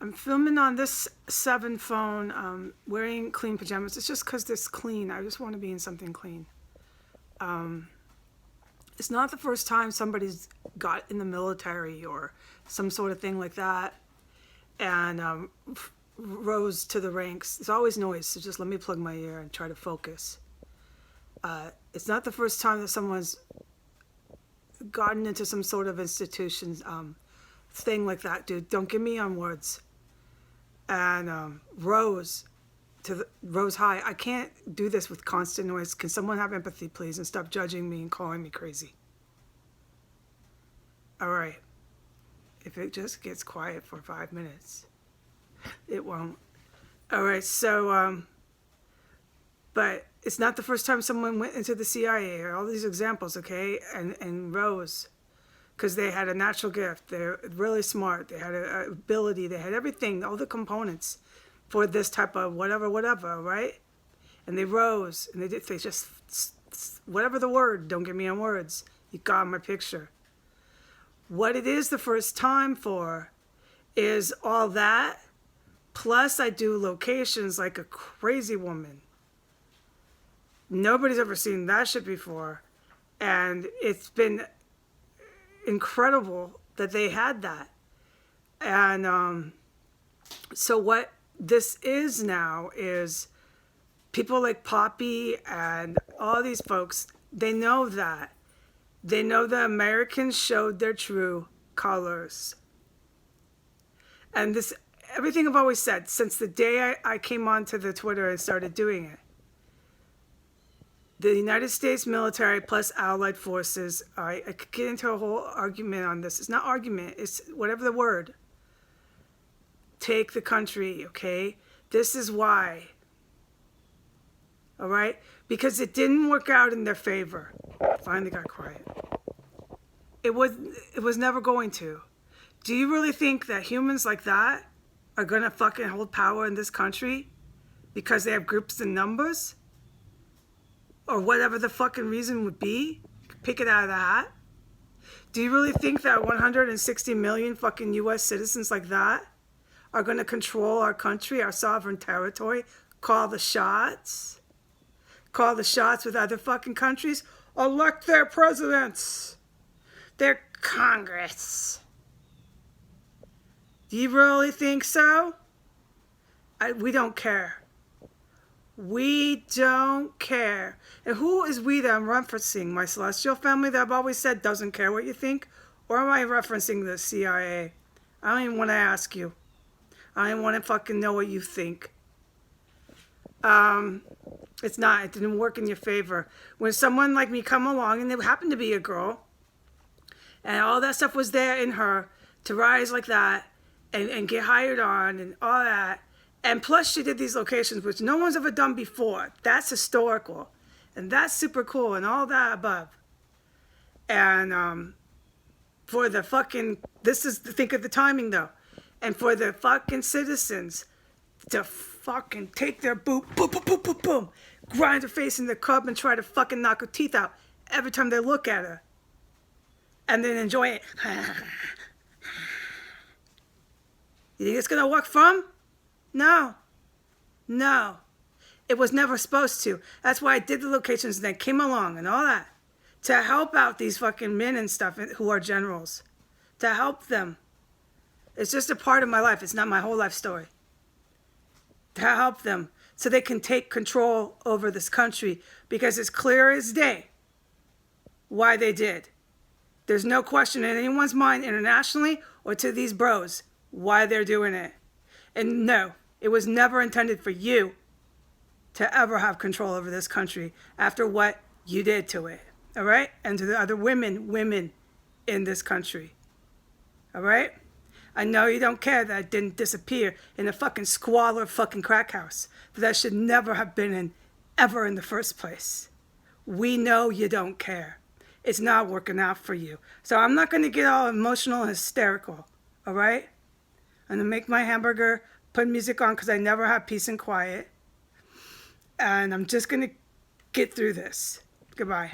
I'm filming on this 7 phone, wearing clean pajamas. It's just because this clean. I just want to be in something clean. It's not the first time somebody's got in the military or some sort of thing like that and rose to the ranks. There's always noise, so just let me plug my ear and try to focus. It's not the first time that someone's gotten into some sort of institution's thing like that, dude. Don't give me on words. And rose high. I can't do this with constant noise. Can someone have empathy, please, and stop judging me and calling me crazy? All right. If it just gets quiet for 5 minutes, it won't. All right. So, but it's not the first time someone went into the CIA. All these examples, okay, and rose. Because they had a natural gift, they're really smart, they had an ability, they had everything, all the components for this type of whatever, right? And they rose, and they just, whatever the word, don't get me on words, you got my picture. What it is the first time for is all that, plus I do locations like a crazy woman. Nobody's ever seen that shit before, and it's been incredible that they had that. And so what this is now is people like Poppy and all these folks, they know that. They know the Americans showed their true colors. And this, everything I've always said, since the day I came onto the Twitter and started doing it, the United States military plus allied forces, I could get into a whole argument on this. It's not argument, it's whatever the word. Take the country, okay? This is why. All right? Because it didn't work out in their favor. Finally got quiet. It was never going to. Do you really think that humans like that are gonna fucking hold power in this country because they have groups and numbers? Or whatever the fucking reason would be, pick it out of the hat. Do you really think that 160 million fucking US citizens like that are going to control our country, our sovereign territory, call the shots with other fucking countries, elect their presidents, their Congress? Do you really think so? We don't care. We don't care. And who is we that I'm referencing? My celestial family that I've always said doesn't care what you think? Or am I referencing the CIA? I don't even want to ask you. I don't even want to fucking know what you think. It's not. It didn't work in your favor. When someone like me come along, and it happened to be a girl, and all that stuff was there in her to rise like that and get hired on and all that, and plus she did these locations, which no one's ever done before. That's historical. And that's super cool and all that above. And for the fucking, think of the timing though. And for the fucking citizens to fucking take their boom, boom, boom, boom, boom, boom, grind her face in the cup and try to fucking knock her teeth out every time they look at her. And then enjoy it. You think it's gonna work for them? No. It was never supposed to. That's why I did the locations and then came along and all that. To help out these fucking men and stuff who are generals. To help them. It's just a part of my life. It's not my whole life story. To help them so they can take control over this country. Because it's clear as day why they did. There's no question in anyone's mind internationally or to these bros why they're doing it. And no, it was never intended for you to ever have control over this country after what you did to it, all right? And to the other women in this country, all right? I know you don't care that it didn't disappear in a fucking squalor fucking crack house that should never have been in ever in the first place. We know you don't care. It's not working out for you. So I'm not gonna get all emotional and hysterical, all right? I'm gonna make my hamburger, put music on because I never have peace and quiet. And I'm just gonna get through this. Goodbye.